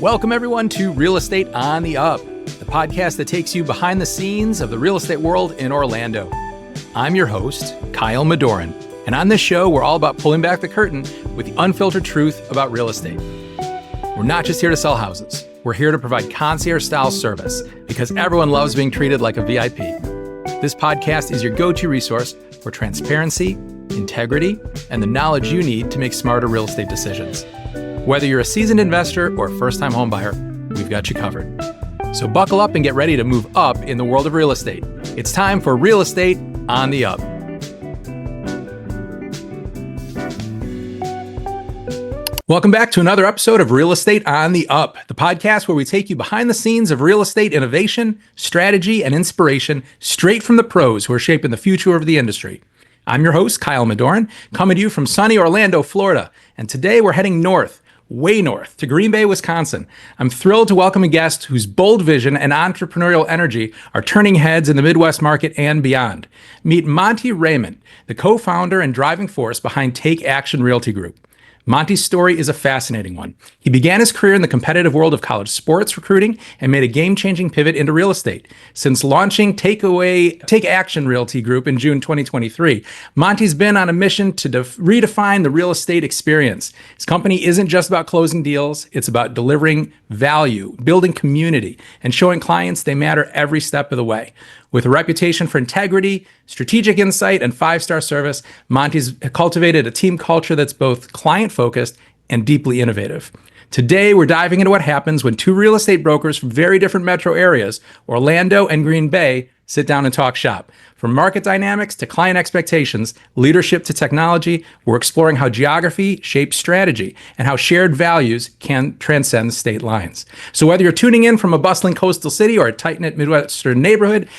Welcome, everyone, to Real Estate on the Up, the podcast that takes you behind the scenes of the real estate world in Orlando. I'm your host, Kyle Madorin, and on this show, we're all about pulling back the curtain with the unfiltered truth about real estate. We're not just here to sell houses. We're here to provide concierge-style service because everyone loves being treated like a VIP. This podcast is your go-to resource for transparency, integrity, and the knowledge you need to make smarter real estate decisions. Whether you're a seasoned investor or a first-time homebuyer, we've got you covered. So buckle up and get ready to move up in the world of real estate. It's time for Real Estate on the Up. Welcome back to another episode of Real Estate on the Up, the podcast where we take you behind the scenes of real estate innovation, strategy, and inspiration straight from the pros who are shaping the future of the industry. I'm your host, Kyle Madorin, coming to you from sunny Orlando, Florida. And today we're heading north, way north, to Green Bay, Wisconsin. I'm thrilled to welcome a guest whose bold vision and entrepreneurial energy are turning heads in the Midwest market and beyond. Meet Monte Reyment, the co-founder and driving force behind Take Action Realty Group. Monte's story is a fascinating one. He began his career in the competitive world of college sports recruiting and made a game-changing pivot into real estate. Since launching Take Action Realty Group in June 2023, Monte's been on a mission to redefine the real estate experience. His company isn't just about closing deals, it's about delivering value, building community, and showing clients they matter every step of the way. With a reputation for integrity, strategic insight, and five-star service, Monte's cultivated a team culture that's both client-focused and deeply innovative. Today, we're diving into what happens when two real estate brokers from very different metro areas, Orlando and Green Bay, sit down and talk shop. From market dynamics to client expectations, leadership to technology, we're exploring how geography shapes strategy and how shared values can transcend state lines. So whether you're tuning in from a bustling coastal city or a tight-knit Midwestern neighborhood,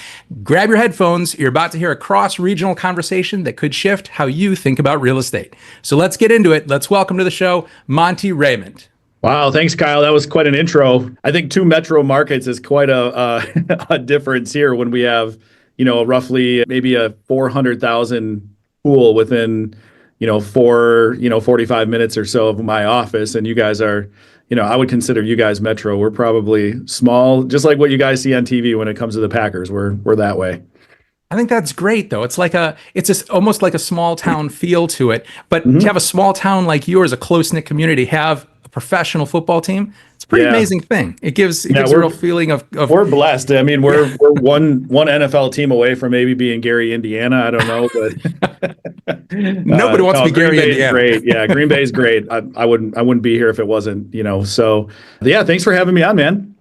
grab your headphones. You're about to hear a cross-regional conversation that could shift how you think about real estate. So let's get into it. Let's welcome to the show, Monte Reyment. Wow, thanks, Kyle. That was quite an intro. I think two metro markets is quite a difference here when we have, roughly maybe a 400,000 pool within, 45 minutes or so of my office. And you guys are, I would consider you guys metro. We're probably small, just like what you guys see on TV when it comes to the Packers. We're that way. I think that's great, though. It's just almost like a small town feel to it. But to have a small town like yours, a close-knit community, have a professional football team, it's a pretty amazing thing. It gives a real feeling of we're blessed. I mean, we're one NFL team away from maybe being Gary, Indiana. I don't know, but nobody wants to be Gary, Indiana. Great. Yeah, Green Bay's great. I wouldn't be here if it wasn't, So yeah, thanks for having me on, man.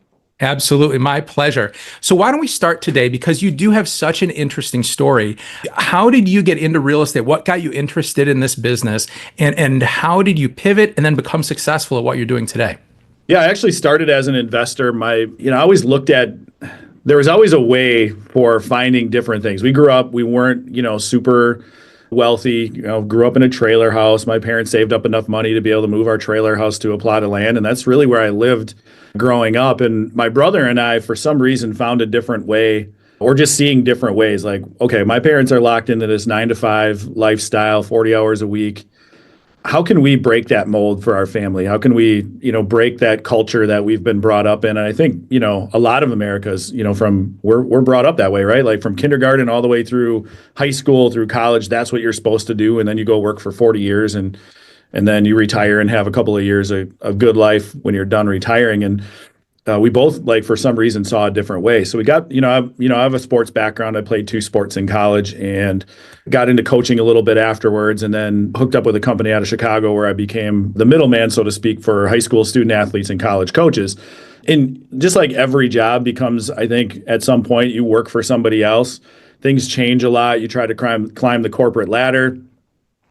Absolutely. My pleasure. So why don't we start today? Because you do have such an interesting story. How did you get into real estate? What got you interested in this business? And how did you pivot and then become successful at what you're doing today? Yeah, I actually started as an investor. I always looked at, there was always a way for finding different things. We grew up, we weren't, super wealthy, grew up in a trailer house. My parents saved up enough money to be able to move our trailer house to a plot of land. And that's really where I lived growing up. And my brother and I, for some reason, found a different way, or just seeing different ways. Like, okay, my parents are locked into this 9-to-5 lifestyle, 40 hours a week. How can we break that mold for our family? How can we, break that culture that we've been brought up in? And I think, a lot of America's, we're brought up that way, right? Like from kindergarten all the way through high school, through college, that's what you're supposed to do. And then you go work for 40 years and then you retire and have a couple of years of good life when you're done retiring. And we both, for some reason, saw a different way. So we got, I have a sports background. I played 2 sports in college and got into coaching a little bit afterwards, and then hooked up with a company out of Chicago where I became the middleman, so to speak, for high school student athletes and college coaches. And just like every job becomes, I think, at some point you work for somebody else. Things change a lot. You try to climb the corporate ladder.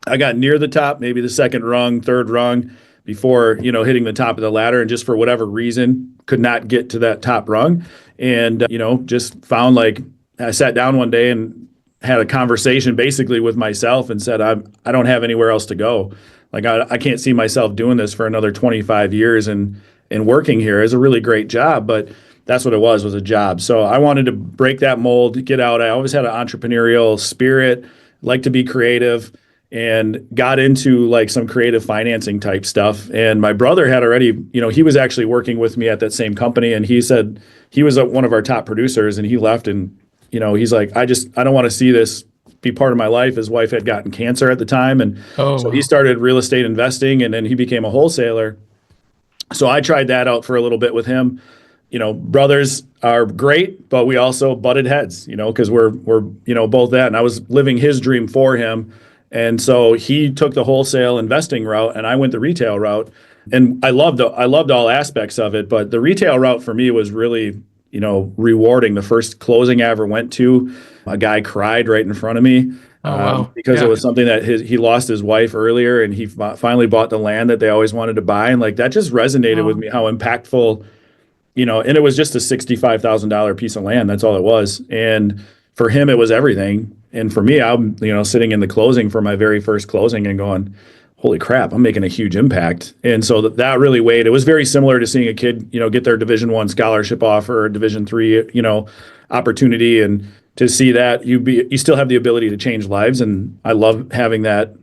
I got near the top, maybe the second rung, third rung, before, hitting the top of the ladder, and just for whatever reason could not get to that top rung. And, just found I sat down one day and had a conversation basically with myself and said, I don't have anywhere else to go. I can't see myself doing this for another 25 years and working here is a really great job, but that's what it was a job. So I wanted to break that mold, get out. I always had an entrepreneurial spirit, like to be creative. and got into like some creative financing type stuff. And my brother had already, he was actually working with me at that same company. And he said he was one of our top producers, and he left. And, he's like, I don't want to see this be part of my life. His wife had gotten cancer at the time. And Oh, so wow. he started real estate investing, and then he became a wholesaler. So I tried that out for a little bit with him. Brothers are great, but we also butted heads, because we're both that. And I was living his dream for him. And so he took the wholesale investing route, and I went the retail route. And I loved all aspects of it, but the retail route for me was really, rewarding. The first closing I ever went to, a guy cried right in front of me. Oh, wow. Because it Yeah. was something that he lost his wife earlier, and he finally bought the land that they always wanted to buy. And like that just resonated with Oh, me, how impactful, and it was just a $65,000 piece of land. That's all it was. And for him, it was everything. And for me, I'm, sitting in the closing for my very first closing and going, holy crap, I'm making a huge impact. And so that really weighed. It was very similar to seeing a kid, get their Division I scholarship offer, or Division III, opportunity. And to see that you still have the ability to change lives. And I love having that,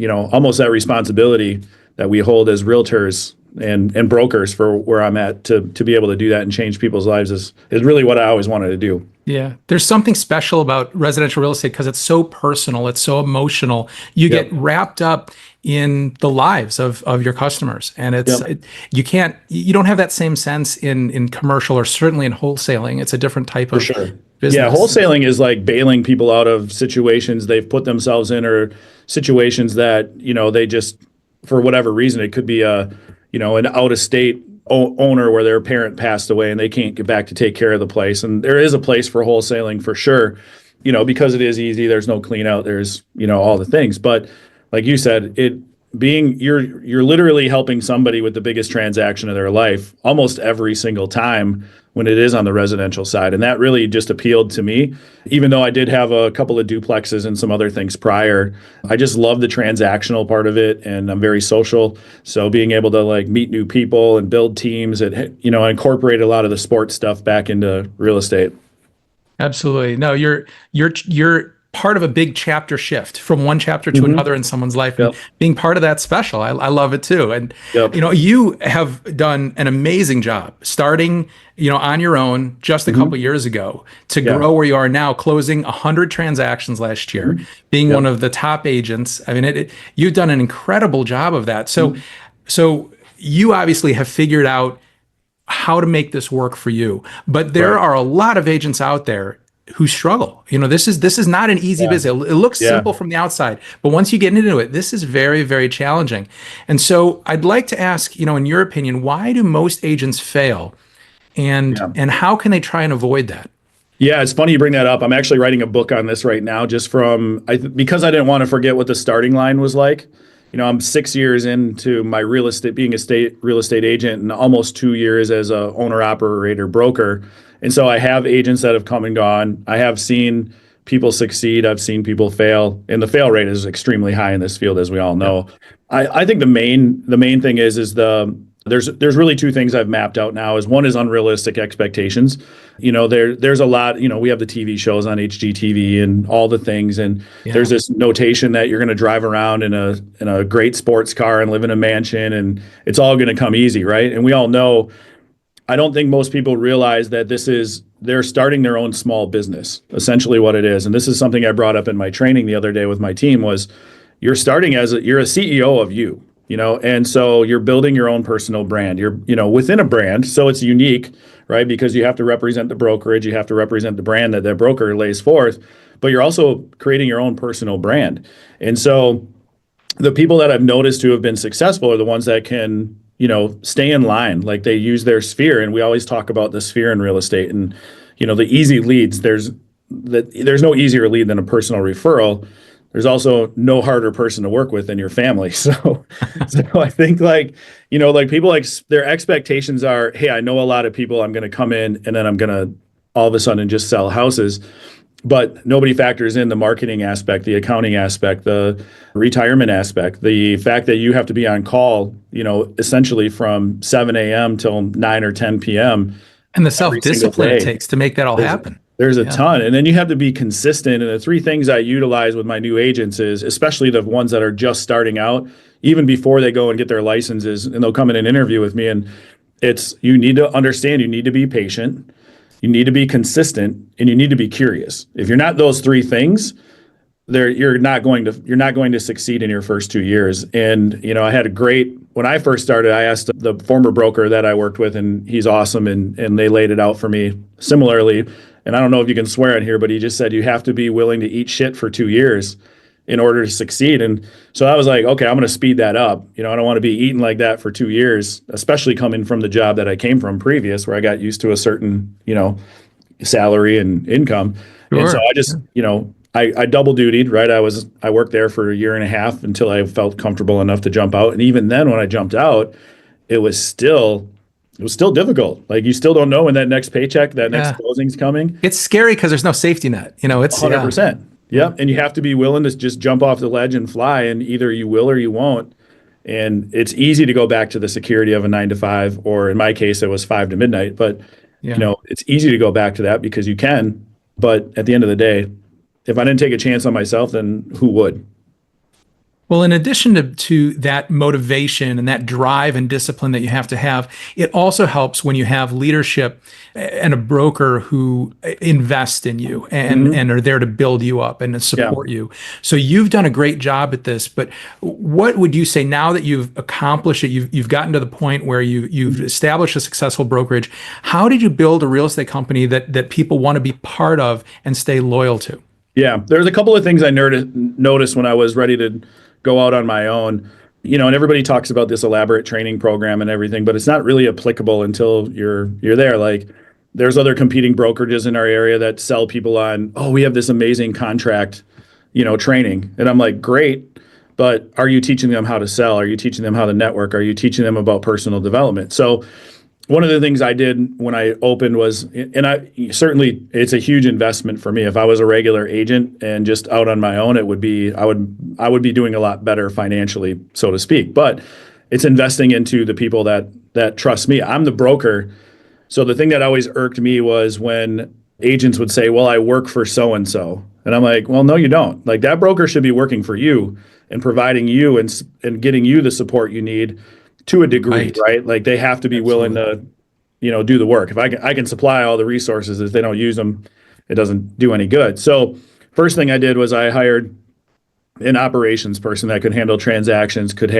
almost that responsibility that we hold as realtors and brokers for where I'm at, to be able to do that and change people's lives is really what I always wanted to do. yeah. There's something special about residential real estate because it's so personal, it's so emotional. You Yep. get wrapped up in the lives of your customers, and Yep. you don't have that same sense in commercial, or certainly in wholesaling. It's a different type For of sure. business. Yeah, wholesaling is like bailing people out of situations they've put themselves in, or situations that, they just, for whatever reason, it could be an out of state owner where their parent passed away and they can't get back to take care of the place. And there is a place for wholesaling for sure, because it is easy. There's no clean out. There's, all the things. But like you said, you're literally helping somebody with the biggest transaction of their life almost every single time when it is on the residential side. And that really just appealed to me. Even though I did have a couple of duplexes and some other things prior, I just love the transactional part of it, and I'm very social. So being able to like meet new people and build teams, I incorporate a lot of the sports stuff back into real estate. Absolutely. No, you're part of a big chapter shift from one chapter to another in someone's life, and Yep. being part of that special. I love it too. And Yep. you have done an amazing job starting, on your own just a couple years ago to Yeah. grow where you are now, closing 100 transactions last year, being Yep. one of the top agents. I mean, you've done an incredible job of that. So you obviously have figured out how to make this work for you. But there Right. are a lot of agents out there who struggle. This is not an easy business. It looks Yeah. simple from the outside, but once you get into it, this is very, very challenging. And so I'd like to ask, in your opinion, why do most agents fail, and Yeah. and how can they try and avoid that? Yeah, it's funny you bring that up. I'm actually writing a book on this right now, just because I didn't want to forget what the starting line was like. I'm 6 years into my being a real estate agent, and almost 2 years as a owner operator broker. And so I have agents that have come and gone. I have seen people succeed. I've seen people fail, and the fail rate is extremely high in this field, as we all know. I think the main thing is there's really two things I've mapped out now. One is unrealistic expectations. There's a lot. We have the TV shows on HGTV and all the things, and there's this notation that you're going to drive around in a great sports car and live in a mansion, and it's all going to come easy, right? And we all know. I don't think most people realize that they're starting their own small business, essentially what it is. And this is something I brought up in my training the other day with my team was you're you're a CEO of you, and so you're building your own personal brand. You're, within a brand. So it's unique, right? Because you have to represent the brokerage. You have to represent the brand that broker lays forth, but you're also creating your own personal brand. And so the people that I've noticed who have been successful are the ones that can, stay in line. Like they use their sphere. And we always talk about the sphere in real estate, and, the easy leads. There's no easier lead than a personal referral. There's also no harder person to work with than your family. So I think like people, like their expectations are, hey, I know a lot of people. I'm going to come in and then I'm going to all of a sudden just sell houses. But nobody factors in the marketing aspect, the accounting aspect, the retirement aspect, the fact that you have to be on call, essentially from 7 a.m. till 9 or 10 p.m. And the every single self-discipline it day. takes to make that all happen. There's a Yeah. ton. And then you have to be consistent. And the three things I utilize with my new agents is, especially the ones that are just starting out, even before they go and get their licenses, and they'll come in and interview with me. And it's, you need to understand, you need to be patient, you need to be consistent, and you need to be curious. If you're not those three things, there you're not going to succeed in your first 2 years. And I had a great, when I first started, I asked the former broker that I worked with, and he's awesome, and they laid it out for me similarly. And I don't know if you can swear in here, but he just said you have to be willing to eat shit for 2 years in order to succeed. And so I was like, okay, I'm going to speed that up. I don't want to be eating like that for 2 years, especially coming from the job that I came from previous, where I got used to a certain salary and income. And so Sure. I just, I double dutied, right? I worked there for a year and a half until I felt comfortable enough to jump out. And even then, when I jumped out, it was still difficult. Like, you still don't know when that next paycheck, that next Yeah. closing's coming. It's scary because there's no safety net. It's 100%. Yep. And you have to be willing to just jump off the ledge and fly, and either you will or you won't. And it's easy to go back to the security of a 9 to 5, or in my case, it was 5 to midnight. But Yeah. it's easy to go back to that because you can. But at the end of the day, if I didn't take a chance on myself, then who would? Well, in addition to that motivation and that drive and discipline that you have to have, it also helps when you have leadership and a broker who invest in you and are there to build you up and to support you. So you've done a great job at this, but what would you say now that you've accomplished it, you've gotten to the point where you've established a successful brokerage, how did you build a real estate company that people want to be part of and stay loyal to? Yeah, there's a couple of things I noticed when I was ready to go out on my own. And everybody talks about this elaborate training program and everything, but it's not really applicable until you're there. Like, there's other competing brokerages in our area that sell people on, oh, we have this amazing contract, training. And I'm like, great, but are you teaching them how to sell? Are you teaching them how to network? Are you teaching them about personal development? So one of the things I did when I opened was, and it's a huge investment for me. If I was a regular agent and just out on my own, I would be doing a lot better financially, so to speak. But it's investing into the people that trust me. I'm the broker. So the thing that always irked me was when agents would say, well, I work for so and so. And I'm like, well, no, you don't. Like, that broker should be working for you and providing you and getting you the support you need to a degree, right? Like, they have to be willing to, do the work. If I can supply all the resources, if they don't use them, it doesn't do any good. So first thing I did was I hired an operations person that could handle transactions, could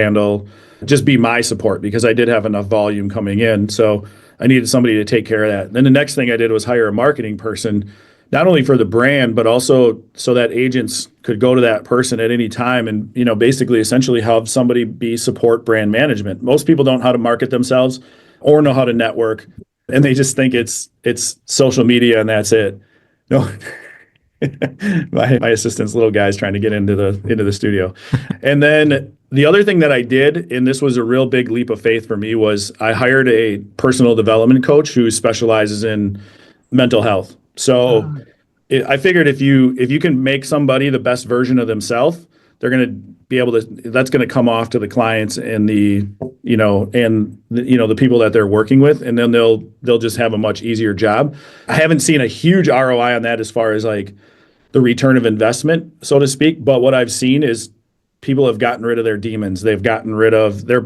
just be my support, because I did have enough volume coming in. So I needed somebody to take care of that. Then the next thing I did was hire a marketing person, not only for the brand, but also so that agents could go to that person at any time and, basically essentially have somebody be support brand management. Most people don't know how to market themselves or know how to network, and they just think it's social media and that's it. No. my assistant's little guy's trying to get into the studio. And then the other thing that I did, and this was a real big leap of faith for me, was I hired a personal development coach who specializes in mental health. So I figured if you can make somebody the best version of themselves, they're going to be able to, that's going to come off to the clients and the people that they're working with, and then they'll just have a much easier job. I haven't seen a huge ROI on that as far as like the return of investment, so to speak. But what I've seen is people have gotten rid of their demons. They're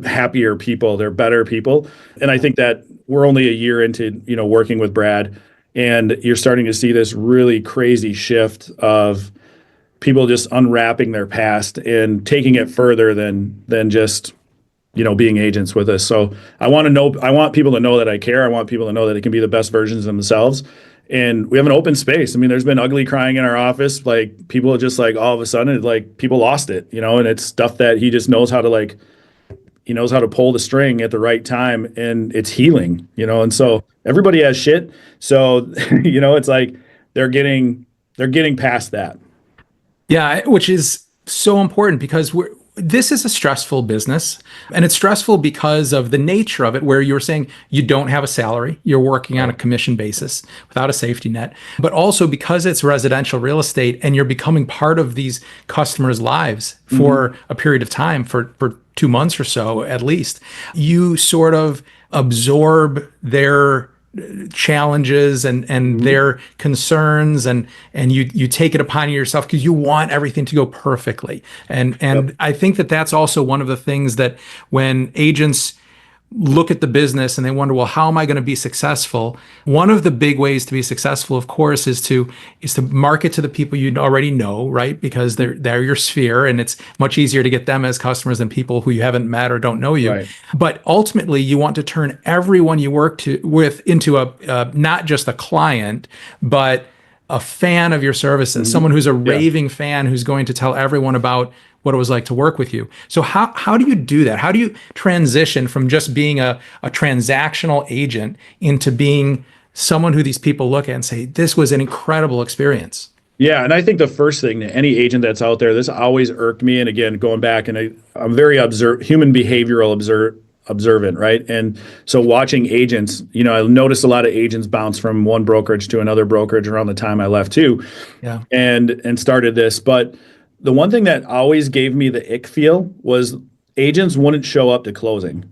happier people. They're better people. And I think that we're only a year into, working with Brad, and you're starting to see this really crazy shift of people just unwrapping their past and taking it further than just, being agents with us. So I want people to know that I care. I want people to know that they can be the best versions of themselves. And we have an open space. I mean, there's been ugly crying in our office. Like, people just like all of a sudden, like, people lost it, and it's stuff that he just knows how to he knows how to pull the string at the right time, and it's healing, and so everybody has shit. So, it's like they're getting past that. Yeah, which is so important because this is a stressful business, and it's stressful because of the nature of it, where you're saying you don't have a salary, you're working on a commission basis without a safety net, but also because it's residential real estate and you're becoming part of these customers' lives for a period of time, for 2 months or so at least. You sort of absorb their challenges and their concerns, and you take it upon yourself because you want everything to go perfectly. And I think that that's also one of the things that when agents look at the business and they wonder, well, how am I going to be successful? One of the big ways to be successful, of course, is to market to the people you already know, right? Because they're your sphere, and it's much easier to get them as customers than people who you haven't met or don't know you. Right. But ultimately, you want to turn everyone you work with into a not just a client, but a fan of your services, someone who's a raving fan who's going to tell everyone about what it was like to work with you. So how do you do that? How do you transition from just being a transactional agent into being someone who these people look at and say, this was an incredible experience? Yeah, and I think the first thing that any agent that's out there, this always irked me. And again, going back, and I'm very human behavioral observant, right? And so watching agents, I noticed a lot of agents bounce from one brokerage to another brokerage around the time I left too, and started this. But the one thing that always gave me the ick feel was agents wouldn't show up to closing.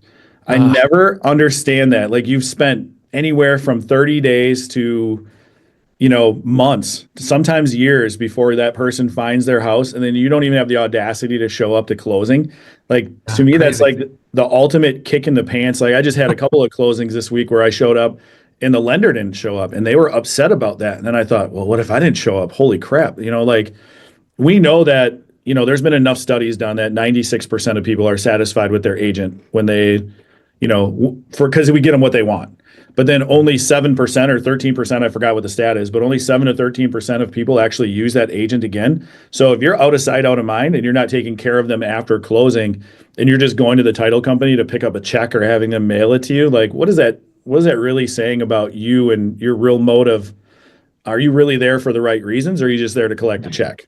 I never understand that. Like, you've spent anywhere from 30 days to months, sometimes years before that person finds their house, and then you don't even have the audacity to show up to closing. Like, to me, that's like the ultimate kick in the pants. Like, I just had a couple of closings this week where I showed up and the lender didn't show up, and they were upset about that. And then I thought, well, what if I didn't show up? Holy crap. We know that, there's been enough studies done that 96% of people are satisfied with their agent when they, because we get them what they want. But then only 7% or 13%, I forgot what the stat is, but only 7 to 13% of people actually use that agent again. So if you're out of sight, out of mind, and you're not taking care of them after closing, and you're just going to the title company to pick up a check or having them mail it to you, like, what is that really saying about you and your real motive? Are you really there for the right reasons, or are you just there to collect a check?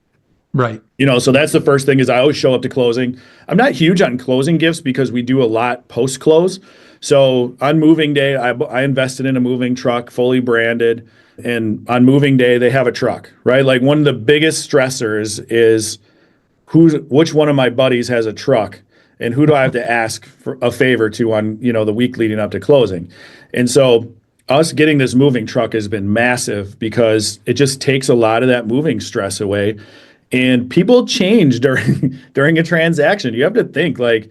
Right. So that's the first thing, is I always show up to closing. I'm not huge on closing gifts because we do a lot post-close. So on moving day, I invested in a moving truck, fully branded. And on moving day, they have a truck, right? Like, one of the biggest stressors is which one of my buddies has a truck, and who do I have to ask for a favor to on, the week leading up to closing. And so us getting this moving truck has been massive because it just takes a lot of that moving stress away. And people change during a transaction. You have to think, like,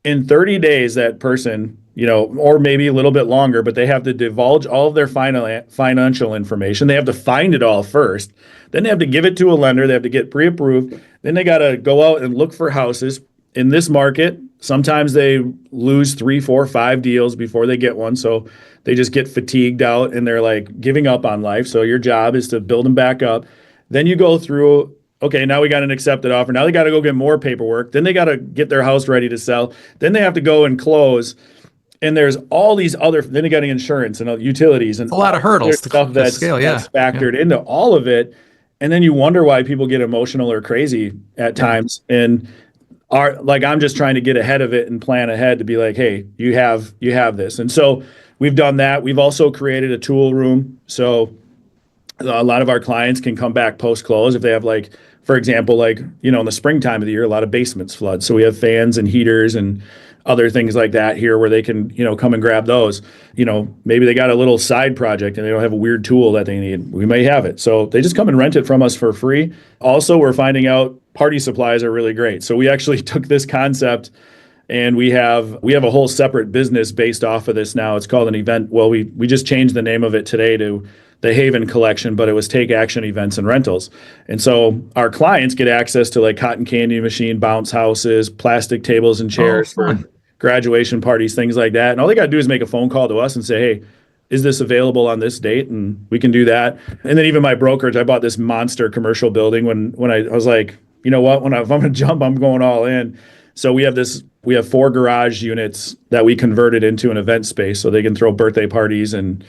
in 30 days, that person, or maybe a little bit longer, but they have to divulge all of their financial information. They have to find it all first. Then they have to give it to a lender. They have to get pre-approved. Then they got to go out and look for houses. In this market, sometimes they lose 3, 4, 5 deals before they get one. So they just get fatigued out and they're like giving up on life. So your job is to build them back up. Then you go through, okay, now we got an accepted offer. Now they got to go get more paperwork. Then they got to get their house ready to sell. Then they have to go and close. And there's all these other, then they got insurance and utilities and a lot of hurdles stuff that's factored into all of it. And then you wonder why people get emotional or crazy at times. And I'm just trying to get ahead of it and plan ahead to be like, hey, you have this. And so we've done that. We've also created a tool room. So a lot of our clients can come back post-close if they have, like, for example, like, in the springtime of the year, a lot of basements flood. So we have fans and heaters and other things like that here where they can, come and grab those. Maybe they got a little side project and they don't have a weird tool that they need. We may have it. So they just come and rent it from us for free. Also, we're finding out party supplies are really great. So we actually took this concept and we have a whole separate business based off of this now. It's called an event. Well, we just changed the name of it today to the Haven Collection, but it was Take Action Events and Rentals. And so our clients get access to, like, cotton candy machine, bounce houses, plastic tables and chairs for graduation parties, things like that. And all they got to do is make a phone call to us and say, hey, is this available on this date? And we can do that. And then even my brokerage, I bought this monster commercial building when I was like, you know what, if I'm going to jump, I'm going all in. So we have 4 garage units that we converted into an event space so they can throw birthday parties and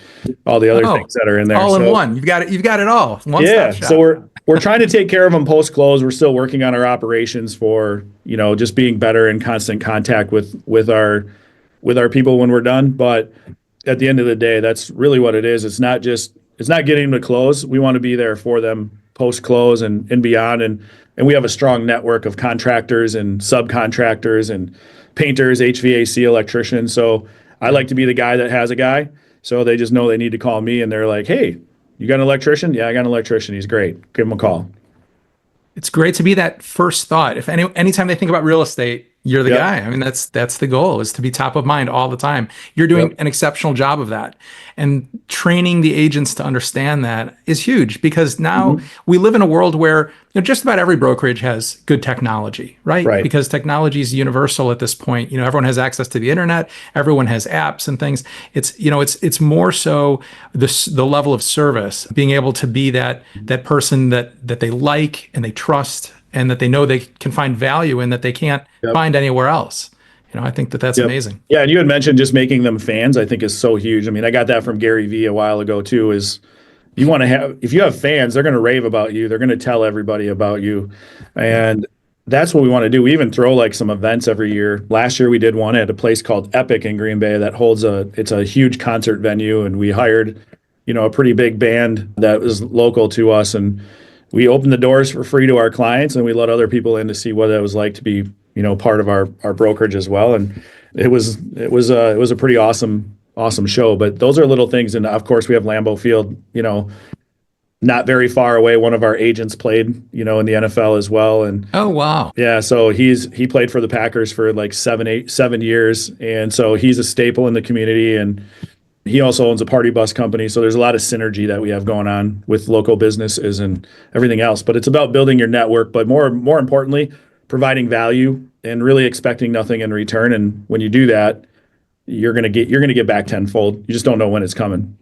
all the other things that are in there. All in one. You've got it all. One-stop shop. So we're trying to take care of them post-close. We're still working on our operations for, just being better in constant contact with our people when we're done. But at the end of the day, that's really what it is. It's not getting them to close. We want to be there for them post-close and beyond. And we have a strong network of contractors and subcontractors and painters, HVAC, electricians. So I like to be the guy that has a guy. So they just know they need to call me, and they're like, hey, you got an electrician? Yeah, I got an electrician. He's great. Give him a call. It's great to be that first thought. If anytime they think about real estate, you're the Yep. guy. I mean, that's the goal, is to be top of mind all the time. You're doing Yep. an exceptional job of that. And training the agents to understand that is huge, because now Mhm. we live in a world where just about every brokerage has good technology, right? Right. Because technology is universal at this point. Everyone has access to the internet, everyone has apps and things. It's more so the level of service, being able to be that person that they like and they trust, and that they know they can find value in, that they can't Yep. find anywhere else. I think that's Yep. amazing. Yeah, and you had mentioned just making them fans, I think is so huge. I mean, I got that from Gary Vee a while ago too, is you want to have, if you have fans, they're going to rave about you. They're going to tell everybody about you. And that's what we want to do. We even throw like some events every year. Last year we did one at a place called Epic in Green Bay that it's a huge concert venue. And we hired, a pretty big band that was local to us. And we opened the doors for free to our clients, and we let other people in to see what it was like to be, part of our brokerage as well. And it was a pretty awesome show. But those are little things. And of course we have Lambeau Field, not very far away. One of our agents played, in the NFL as well. And Oh, wow. yeah, so he played for the Packers for like 7 years. And so he's a staple in the community, and he also owns a party bus company. So there's a lot of synergy that we have going on with local businesses and everything else. But it's about building your network, but more importantly, providing value and really expecting nothing in return. And when you do that, you're gonna get back tenfold. You just don't know when it's coming.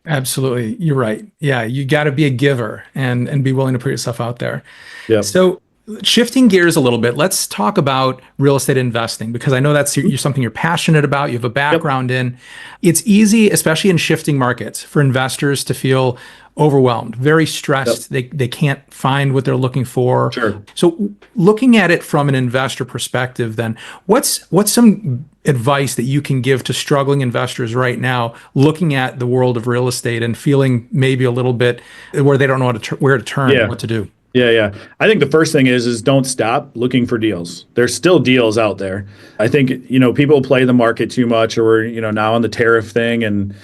Absolutely. You're right. Yeah, you got to be a giver and be willing to put yourself out there. Yep. So, shifting gears a little bit, let's talk about real estate investing, because I know that's something you're passionate about. You have a background in. It's easy, especially in shifting markets, for investors to feel overwhelmed, very stressed. They can't find what they're looking for. Sure. So, looking at it from an investor perspective, then what's some advice that you can give to struggling investors right now, looking at the world of real estate and feeling maybe a little bit where they don't know where to turn, Yeah. what to do? Yeah. I think the first thing is don't stop looking for deals. There's still deals out there. I think, people play the market too much, or we're, now on the tariff thing and,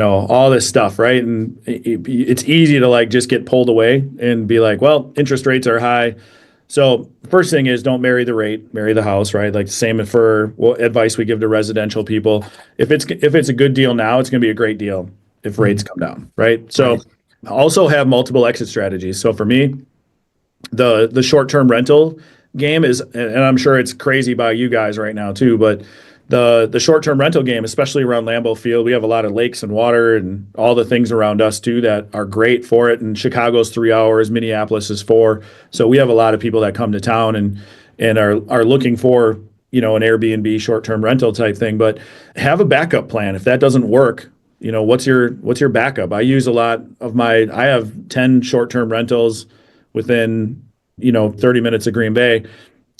all this stuff, right? And it's easy to like just get pulled away and be like, well, interest rates are high. So first thing is don't marry the rate, marry the house, right? Like same for advice we give to residential people. If it's a good deal now, it's going to be a great deal if rates come down, right? So also have multiple exit strategies. So for me, the short-term rental game is, and I'm sure it's crazy by you guys right now too, but the short-term rental game, especially around Lambeau Field, we have a lot of lakes and water and all the things around us too that are great for it. And Chicago's 3 hours, Minneapolis is 4. So we have a lot of people that come to town and are looking for, an Airbnb short-term rental type thing. But have a backup plan. If that doesn't work, what's your backup? I use a lot of I have 10 short-term rentals within 30 minutes of Green Bay.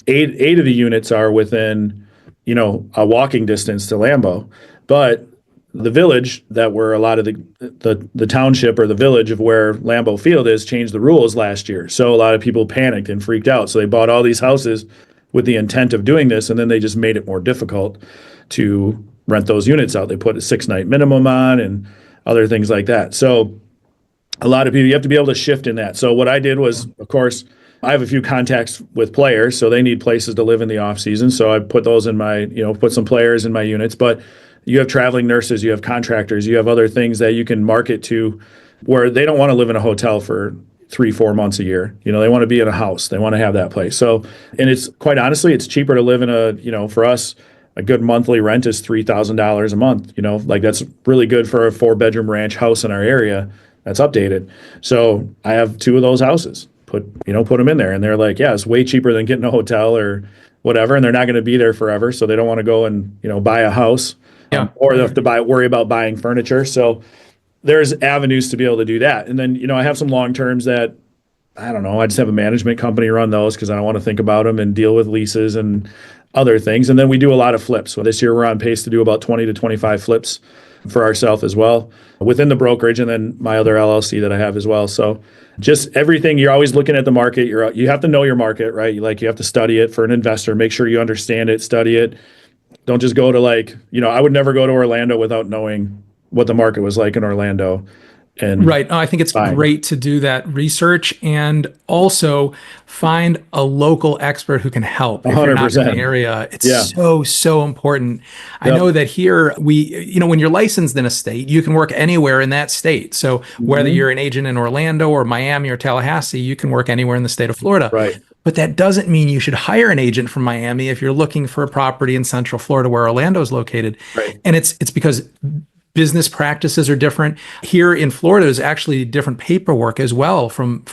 Eight of the units are within a walking distance to Lambeau, but the village that were a lot of the township or the village of where Lambeau Field is changed the rules last year. So a lot of people panicked and freaked out. So they bought all these houses with the intent of doing this, and then they just made it more difficult to rent those units out. They put a 6-night minimum on and other things like that. So a lot of people, you have to be able to shift in that. So what I did was, of course, I have a few contacts with players, so they need places to live in the off season. So I put those in my, put some players in my units. But you have traveling nurses, you have contractors, you have other things that you can market to where they don't want to live in a hotel for 3-4 months a year. They want to be in a house. They want to have that place. So, and it's quite honestly, it's cheaper to live in for us, a good monthly rent is $3,000 a month. Like that's really good for a 4-bedroom ranch house in our area that's updated. So I have 2 of those houses. Put them in there, and they're like, yeah, it's way cheaper than getting a hotel or whatever, and they're not going to be there forever, so they don't want to go and buy a house, or they have to worry about buying furniture. So there's avenues to be able to do that. And then I have some long terms that I don't know. I just have a management company run those because I don't want to think about them and deal with leases and other things. And then we do a lot of flips. So this year we're on pace to do about 20 to 25 flips for ourselves as well within the brokerage, and then my other LLC that I have as well. So just everything, you're always looking at the market. You have to know your market, right? You have to study it for an investor, make sure you understand it, study it. Don't just go to I would never go to Orlando without knowing what the market was like in Orlando and Right. I think it's buying. great to do that research and also find a local expert who can help if you're not in the 100%. area. It's Yeah. so important. I Yep. know that here when you're licensed in a state, you can work anywhere in that state. So whether Hmm. you're an agent in Orlando or Miami or Tallahassee, you can work anywhere in the state of Florida. Right. But that doesn't mean you should hire an agent from Miami if you're looking for a property in Central Florida where Orlando is located. Right. And it's because business practices are different. Here in Florida, there's actually different paperwork as well from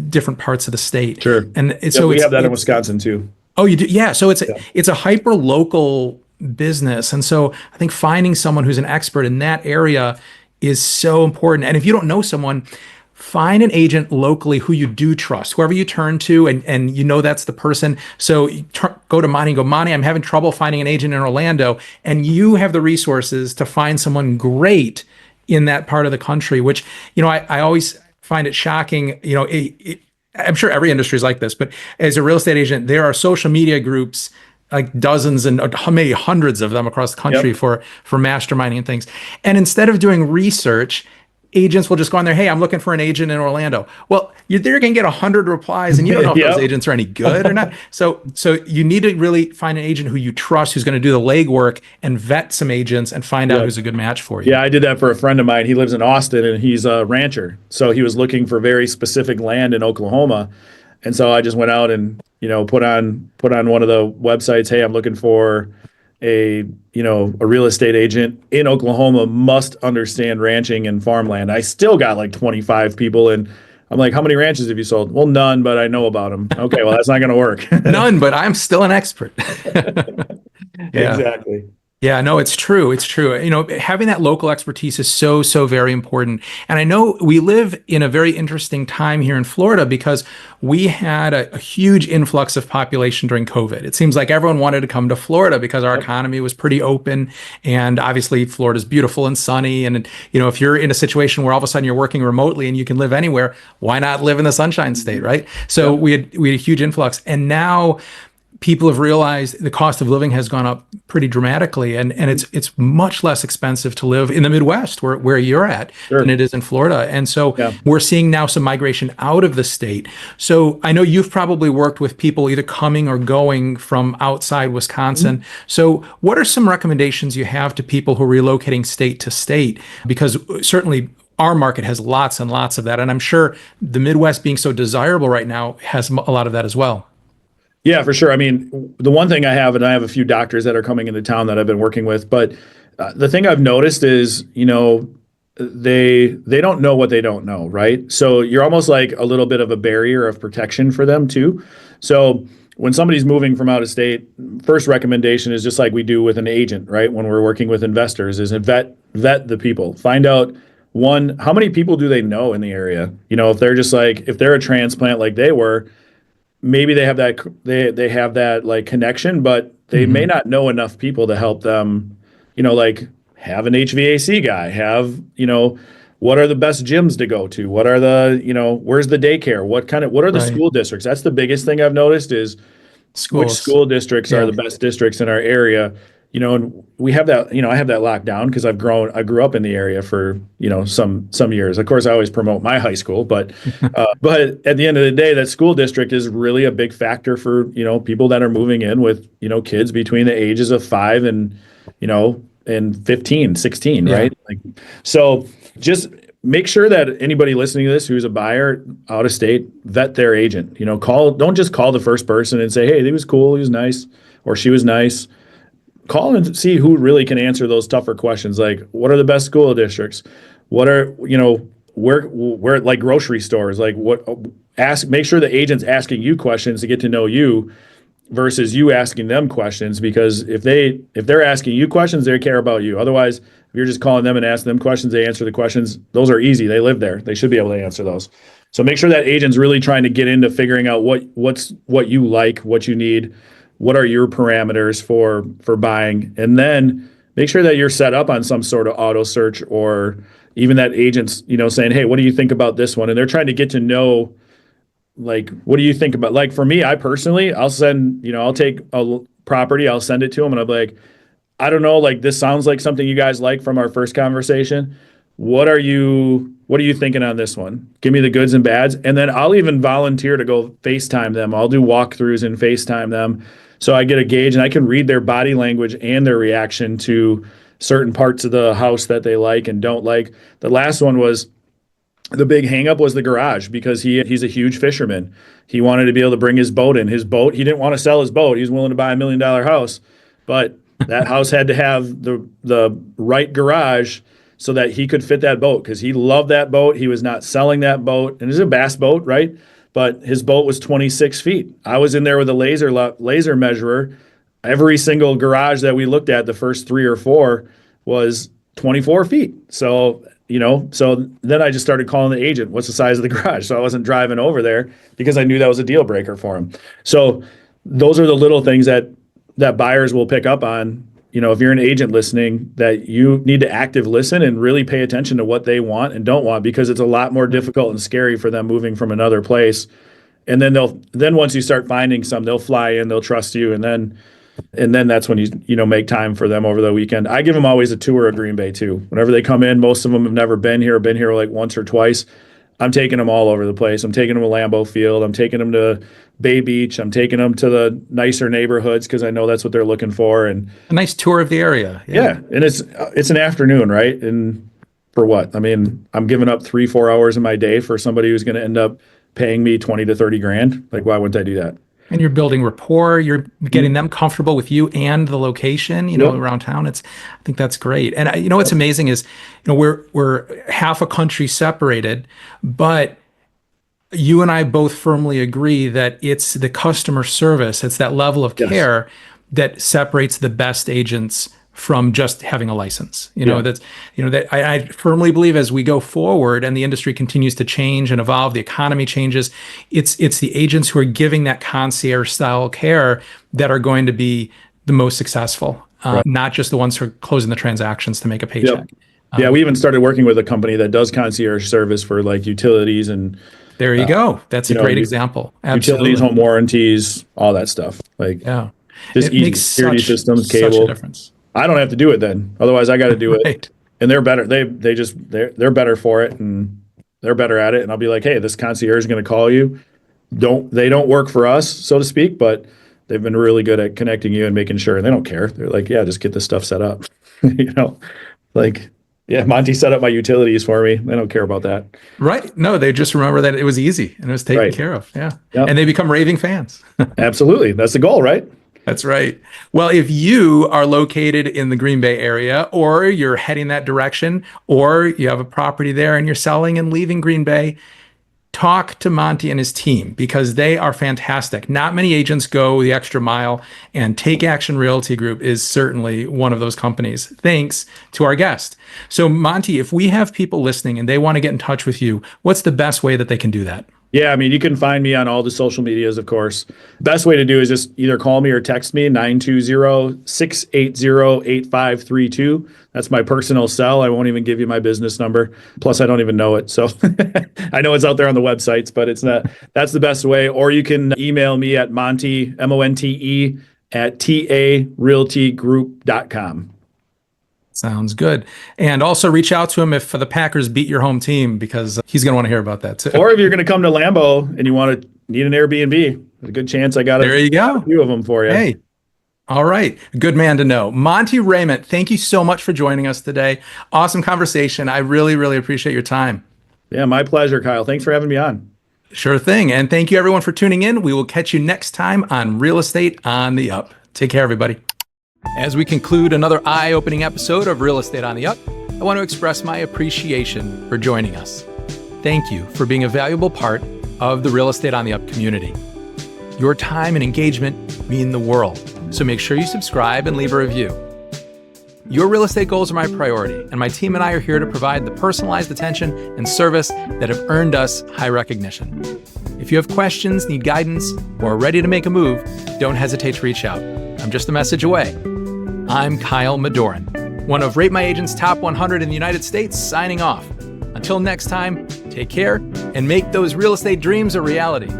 different parts of the state. Sure. So We have that in it's Wisconsin too. oh, you do, yeah. So Yeah. it's a hyper local business, and so I think finding someone who's an expert in that area is so important. And if you don't know someone, find an agent locally who you do trust, whoever you turn to, and you know that's the person. So you go to Monty and go, Monty, I'm having trouble finding an agent in Orlando, and you have the resources to find someone great in that part of the country. Which I always find it shocking. I'm sure every industry is like this, but as a real estate agent, there are social media groups like dozens and maybe hundreds of them across the country Yep. for masterminding and things. And instead of doing research, agents will just go on there. Hey, I'm looking for an agent in Orlando. Well, they're going to get 100 replies, and you don't know if those Yep. agents are any good or not. So you need to really find an agent who you trust, who's going to do the legwork and vet some agents and find out Yep. who's a good match for you. Yeah, I did that for a friend of mine. He lives in Austin and he's a rancher. So he was looking for very specific land in Oklahoma. And so I just went out and, put on one of the websites, hey, I'm looking for a real estate agent in Oklahoma must understand ranching and farmland. I still got like 25 people and I'm like, how many ranches have you sold? Well, none, but I know about them. Okay, well, that's not going to work. None, but I'm still an expert. Yeah. Exactly. Yeah, no, it's true. It's true. Having that local expertise is so very important. And I know we live in a very interesting time here in Florida because we had a huge influx of population during COVID. It seems like everyone wanted to come to Florida because our economy was pretty open. And obviously, Florida's beautiful and sunny. And, if you're in a situation where all of a sudden you're working remotely and you can live anywhere, why not live in the Sunshine State, right? So we had a huge influx. And now people have realized the cost of living has gone up pretty dramatically, and it's much less expensive to live in the Midwest where you're at Sure. than it is in Florida. And so Yeah. we're seeing now some migration out of the state. So I know you've probably worked with people either coming or going from outside Wisconsin. So what are some recommendations you have to people who are relocating state to state? Because certainly our market has lots and lots of that. And I'm sure the Midwest being so desirable right now has a lot of that as well. Yeah, for sure. I mean, the one thing I have, and I have a few doctors that are coming into town that I've been working with, but the thing I've noticed is, they don't know what they don't know, right? So you're almost like a little bit of a barrier of protection for them too. So when somebody's moving from out of state, first recommendation is just like we do with an agent, right? When we're working with investors, is vet the people. Find out one, how many people do they know in the area? If they're just like if they're a transplant like they were, maybe they have that like connection, but they may not know enough people to help them, like have an HVAC guy, what are the best gyms to go to? What are where's the daycare? What are the Right. school districts? That's the biggest thing I've noticed is which Schools. school districts Yeah. are the best districts in our area. And we have that, I have that locked down because I grew up in the area for, some years. Of course, I always promote my high school, but at the end of the day, that school district is really a big factor for, people that are moving in with, kids between the ages of 5 and 15, 16, Yeah. right? Like, so just make sure that anybody listening to this who's a buyer out of state, vet their agent. Don't just call the first person and say, hey, he was cool, he was nice, or she was nice. Call and see who really can answer those tougher questions, like what are the best school districts, what are where like grocery stores, like make sure the agent's asking you questions to get to know you versus you asking them questions, because if they're asking you questions, they care about you. Otherwise, if you're just calling them and asking them questions, they answer the questions. Those are easy, they live there, they should be able to answer those. So make sure that agent's really trying to get into figuring out what you like, what you need, what are your parameters for buying, and then make sure that you're set up on some sort of auto search, or even that agent's saying, hey, what do you think about this one? And they're trying to get to know, like, what do you think about, like, for me, I personally, I'll take a property, I'll send it to them, and I'll be like, I don't know, like this sounds like something you guys like from our first conversation. What are you thinking on this one? Give me the goods and bads. And then I'll even volunteer to go FaceTime them. I'll do walkthroughs and FaceTime them. So I get a gauge and I can read their body language and their reaction to certain parts of the house that they like and don't like. The last one was the big hangup was the garage because he's a huge fisherman. He wanted to be able to bring his boat in. His boat, he didn't want to sell his boat. He was willing to buy $1 million house, but that house had to have the right garage so that he could fit that boat because he loved that boat. He was not selling that boat. And it's a bass boat, right? But his boat was 26 feet. I was in there with a laser measurer. Every single garage that we looked at, the first 3 or 4, was 24 feet. So then I just started calling the agent, what's the size of the garage? So I wasn't driving over there because I knew that was a deal breaker for him. So those are the little things that buyers will pick up on. If you're an agent listening, that you need to active listen and really pay attention to what they want and don't want, because it's a lot more difficult and scary for them moving from another place. And then once you start finding some, they'll fly in, they'll trust you. And then that's when you make time for them over the weekend. I give them always a tour of Green Bay too. Whenever they come in, most of them have never been here like once or twice. I'm taking them all over the place. I'm taking them to Lambeau Field. I'm taking them to Bay Beach. I'm taking them to the nicer neighborhoods because I know that's what they're looking for. And a nice tour of the area. Yeah. And it's an afternoon, right? And for what? I mean, I'm giving up 3-4 hours of my day for somebody who's going to end up paying me 20 to 30 grand. Like, why wouldn't I do that? And you're building rapport. You're getting them comfortable with you and the location, around town. I think that's great. And what's amazing is, we're half a country separated, but you and I both firmly agree that it's the customer service, it's that level of care that separates the best agents from just having a license. That I firmly believe as we go forward and the industry continues to change and evolve, the economy changes, it's the agents who are giving that concierge style care that are going to be the most successful, not just the ones who are closing the transactions to make a paycheck. Yep. We even started working with a company that does concierge service for like utilities and there you go. That's a great example. Absolutely. Utilities, home warranties, all that stuff. Just easy security systems, cable. Such a difference. I don't have to do it then. Otherwise, I got to do it. And they're better. They're better for it, and they're better at it. And I'll be like, hey, this concierge is going to call you. They don't work for us, so to speak, but they've been really good at connecting you and making sure. And they don't care. They're like, yeah, just get this stuff set up. Monty set up my utilities for me. They don't care about that. Right. No, they just remember that it was easy and it was taken care of. Yeah. Yep. And they become raving fans. Absolutely. That's the goal, right? That's right. Well, if you are located in the Green Bay area, or you're heading that direction, or you have a property there and you're selling and leaving Green Bay, talk to Monty and his team because they are fantastic. Not many agents go the extra mile, and Take Action Realty Group is certainly one of those companies, thanks to our guest. So Monty, if we have people listening and they want to get in touch with you, what's the best way that they can do that? Yeah, I mean, you can find me on all the social medias, of course. Best way to do is just either call me or text me, 920-680-8532. That's my personal cell. I won't even give you my business number. Plus, I don't even know it. So I know it's out there on the websites, but it's not. That's the best way. Or you can email me at Monte, MONTE, at tarealtygroup.com. Sounds good. And also reach out to him if the Packers beat your home team, because he's going to want to hear about that too. Or if you're going to come to Lambeau and you need an Airbnb, there's a good chance I got a few of them for you. Hey, all right. Good man to know. Monte Reyment, thank you so much for joining us today. Awesome conversation. I really, really appreciate your time. Yeah, my pleasure, Kyle. Thanks for having me on. Sure thing. And thank you everyone for tuning in. We will catch you next time on Real Estate on the Up. Take care, everybody. As we conclude another eye-opening episode of Real Estate on the Up, I want to express my appreciation for joining us. Thank you for being a valuable part of the Real Estate on the Up community. Your time and engagement mean the world, so make sure you subscribe and leave a review. Your real estate goals are my priority, and my team and I are here to provide the personalized attention and service that have earned us high recognition. If you have questions, need guidance, or are ready to make a move, don't hesitate to reach out. I'm just a message away. I'm Kyle Madorin, one of Rate My Agent's top 100 in the United States, signing off. Until next time, take care and make those real estate dreams a reality.